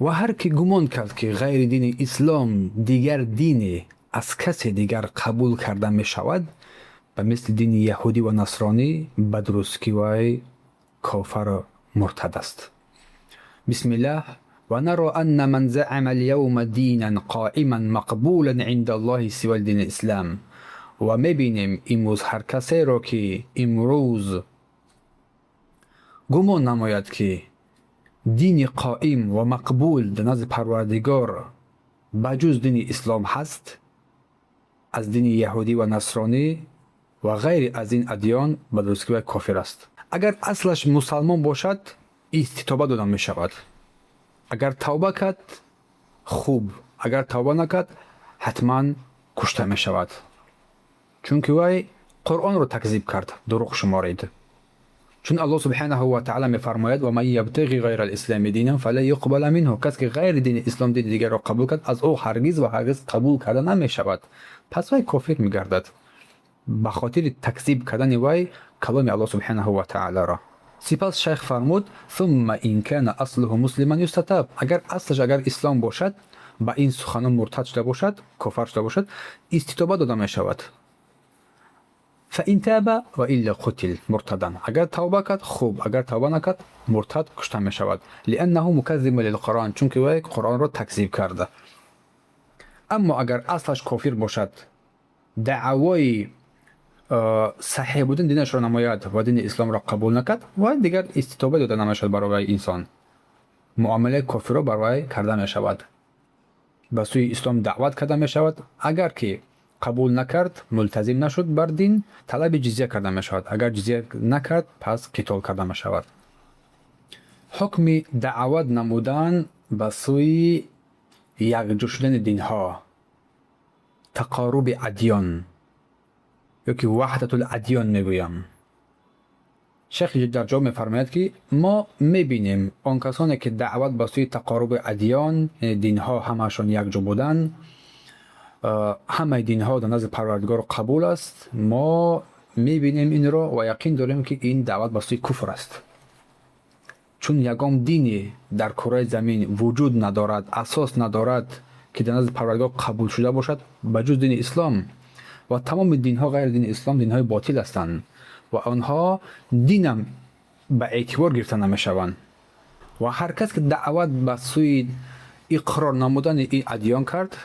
و هر که گمان کرد که غیر دین اسلام دیگر دینی از کسی دیگر قبول کرده می شود، به مثل دین یهودی و نصرانی، به درستی وی کافر و مرتد است. بسم الله. و نرى ان من زعم اليوم دینا قائما مقبولا عند الله سوى الدین اسلام. و میبینیم امروز هر کسی را که امروز گمان نماید که دین قائم و مقبول در نزد پروردگار بجز دین اسلام هست، از دین یهودی و نصرانی و غیر از این ادیان، به درستی و کافر است. اگر اصلش مسلمان باشد استتابه داده می شود. اگر توبه کرد خوب، اگر توبه نکرد حتما کشته می شود، چون که وی قرآن رو تکذیب کرد، دروغ شمارید. چون الله سبحانه و تعالی می فرماید و من یبتغی غیر الاسلام دینا فلا یقبل منه. کسی که غیر دین اسلام دین دیگر را قبول کرد از او هرگز و هرگز قبول کرده نمی شود، پس وی کافر می گردد به خاطر تکذیب کردن وی کلام الله سبحانه و تعالی را. سپس شیخ فرمود ثم ان کان اصله مسلما یستتاب. اگر اصلش اگر اسلام باشد، با این سخنان مرتد شده باشد، کافر شده باشد، استتابه داده می شود. فان تاب و الا قتل مرتدا. اگر توبه کرد خوب، اگر توبه نکرد مرتد کشته می شود، لانه مکذب للقرآن، چون که وی قرآن را تکذیب کرده. اما اگر اصلش کافر باشد، دعوای صحیح بودن دینش را نماید و دین اسلام را قبول نکرد، و دیگر استتابه داده نمیشد برای انسان، معامله کافر را برای کرده می شود، به سوی اسلام دعوت کرده می شود. اگر که قبول نکرد، ملتزم نشد بر دین، طلب جزیه کرده می شود. اگر جزیه نکرد پس قتال کرده می شود. حکم دعوت نمودن به سوی یکجا شدن دین ها، تقارب ادیان، یا که وحدت الادیان میگویم. شیخ در جا میفرماید که ما میبینیم آن کسانی که دعوت به سوی تقارب ادیان، دین ها همشون یکجا بودن، همه دین ها در نزد پروردگار قبول است، ما میبینیم این را و یقین داریم که این دعوت به سوی کفر است. چون یگام دینی در کره زمین وجود ندارد، اساس ندارد که در نزد پروردگار قبول شده باشد به جز دین اسلام، و تمام دین ها غیر دین اسلام دین های باطل هستند و آنها دینم به اعتبار گرفته نمی شوند. و هر کس که دعوت به سوی اقرار نمودن این ادیان کرد،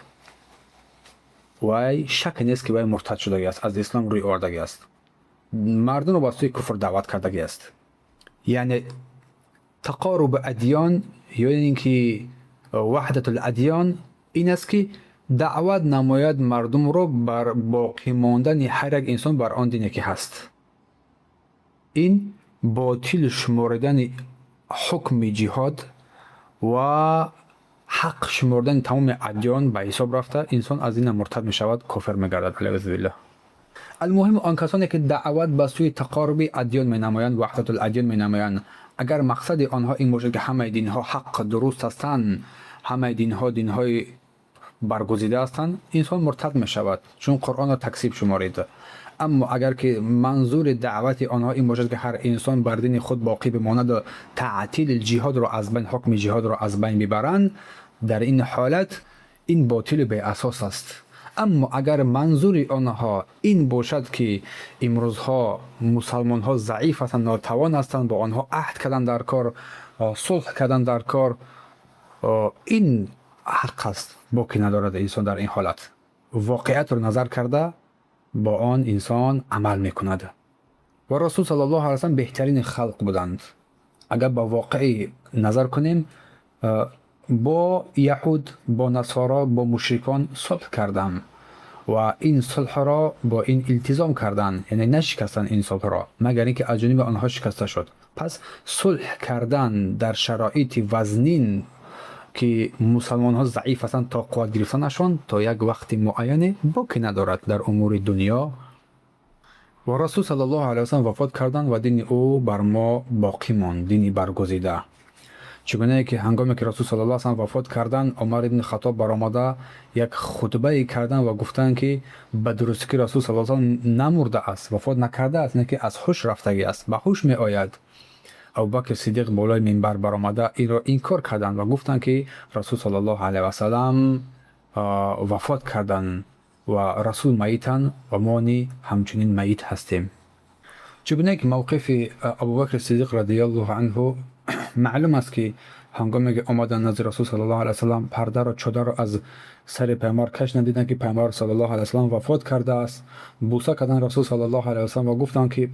وی شک نیست که وی مرتد شده است، از اسلام روی آورده است، مردم را به سوی کفر دعوت کرده است. یعنی تقارب ادیان، یعنی اینکه وحدت الادیان این است که دعوت نماید مردم رو بر باقی ماندن هر یک انسان بر آن دینی که هست. این باطل شمردن حکم جهاد و حق شمردن تمام ادیان به حساب رفته، انسان از این مرتد می شود، کافر می گردد علیه بالله. المهم آن کسانی که دعوت به سوی تقارب ادیان می نمایند، وحدت الادیان می نمایند، اگر مقصد آنها این باشد که همه دین ها حق درست هستند، همه دین های برگزیده هستند، انسان مرتد می شود، چون قرآن را تکذیب شمارید. اما اگر که منظور دعوت آنها این باشد که هر انسان بر دین خود باقی بماند و تعطیل جهاد را از بین، حکم جهاد را از بین ببرند، در این حالت این باطل به اساس است. اما اگر منظور آنها این باشد که امروزها مسلمان ها ضعیف هستند، ناتوان هستند، با آنها عهد کردن در کار، صلح کردن در کار، این حق است، باقی ندارد انسان در این حالت. واقعیت رو نظر کرده با آن انسان عمل میکند. و رسول صلی الله علیه و سلم بهترین خلق بودند. اگر با واقع نظر کنیم، با یهود، با نصارا، با مشرکان صلح کردند و این صلح را با این التزام کردند، یعنی نشکستند این صلح را مگر اینکه از جانب آنها شکسته شد. پس صلح کردن در شرایط وزنین که مسلمان ها ضعیف هستند تا قوت گرفتنشان تا یک وقت معین باقی ندارد در امور دنیا. و رسول صلی الله علیه و سلم وفات کردند و دین او بر ما باقی ماند، دینی برگزیده. چگونه که هنگامی که رسول صلی الله علیه و سلم وفات کردند، عمر ابن خطاب برآمده یک خطبه کردند و گفتند که به درستی که رسول صلی الله علیه و سلم نمرده است، وفات نکرده است، نه که از هوش رفتگی است، به هوش می آید. ابوبکر صدیق بالای منبر برآمده این را انکار کردند و گفتند که رسول صلی الله علیه و سلام وفات کردند و رسول میتن و ما همچنین میت هستیم. چگونه که موقف ابوبکر صدیق رضی الله عنه معلوم است که هنگامی که آمدن نزد رسول صلی الله علیه و سلام پرده را چادر را از سر پیامبر کش ندیدند که پیامبر صلی الله علیه و سلام وفات کرده است. بوسه کردند رسول صلی الله علیه و سلام و گفتند که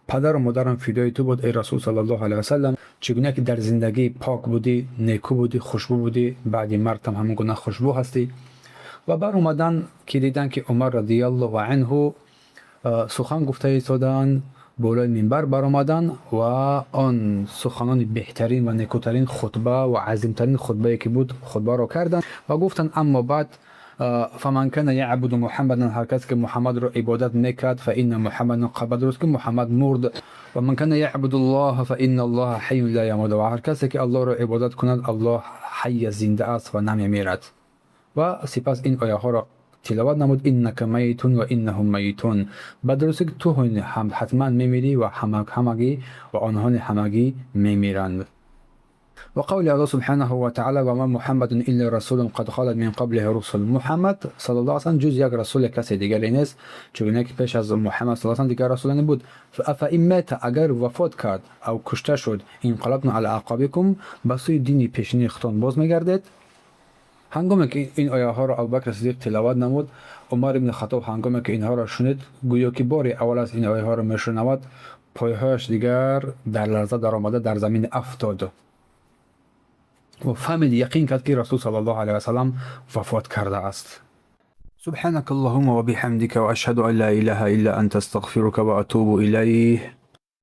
پدر و مادرم فدای تو بود ای رسول صلی الله علیه و سلام. چگونه که در زندگی پاک بودی، نیکو بودی، خوشبو بودی، بعد مرگ هم همون گونه خوشبو هستی. و بر اومدن که دیدن که عمر رضی الله عنه سخن گفته ایستادند، بالای منبر برآمدن و آن سخنان بهترین و نیکوترین خطبه و عظیمترین خطبه که بود خطبه را کردند و گفتند اما بعد فمن کان یعبد محمدا، هر کس که محمد را عبادت میکرد فان محمدا قد درست که محمد مرد و من کان یعبد الله فان الله حی لا یموت، و هر کسی که الله را عبادت کند الله حی زنده است و نمیمیرد. و سپس این آیه ها را تلاوت نمود انک میتون و انهم میتون، بدرسته که تو هم حتما میمیری و همگی و آنها همگی میمیرند. و قول الله سبحانه و تعالی و ما محمد الا رسول قد خلت من قبله رسل، محمد صلی الله علیه و جز یک رسول کسی دیگری نیست، چون که پیش از محمد صلی الله علیه و دیگر رسولانی بود. فان مات، اگر وفات کرد او کشته شد، انقلبتم علی اعقابکم، به سوی دین پیشینی خودتان باز میگردید. هنگامی که این آیه ها را ابوبکر صدیق تلاوت نمود، عمر ابن خطاب هنگامی که اینها را شنید گویا که بار اول از این آیه ها را میشنود پایهایش دیگر در لرزه در آمده در زمین افتاد و فهمید، یقین کرد که رسول صلی الله علیه و سلام وفات کرده است. سبحانك اللهم وبحمدك واشهد ان لا اله الا انت استغفرك واتوب الیه.